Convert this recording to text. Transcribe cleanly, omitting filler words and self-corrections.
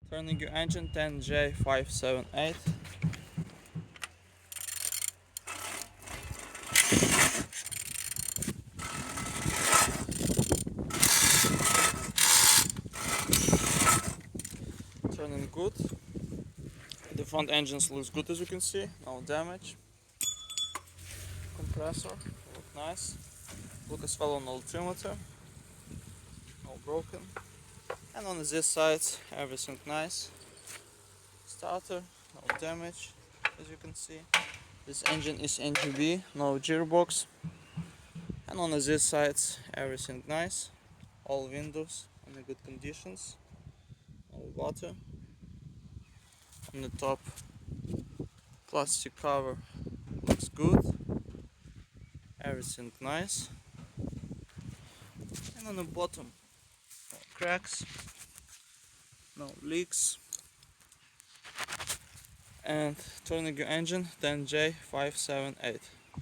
Turning your engine 10J578. Turning good. The front engines looks good, as you can see, no damage. Compressor look nice. Look as well on the altimeter, no broken. And on this side everything nice. Starter, no damage, as you can see. This engine is NGB, no gearbox. And on this side everything nice. All windows in good conditions, no water. On the top plastic cover looks good, everything nice. And on the bottom, no cracks, no leaks. And turning your engine 10J578.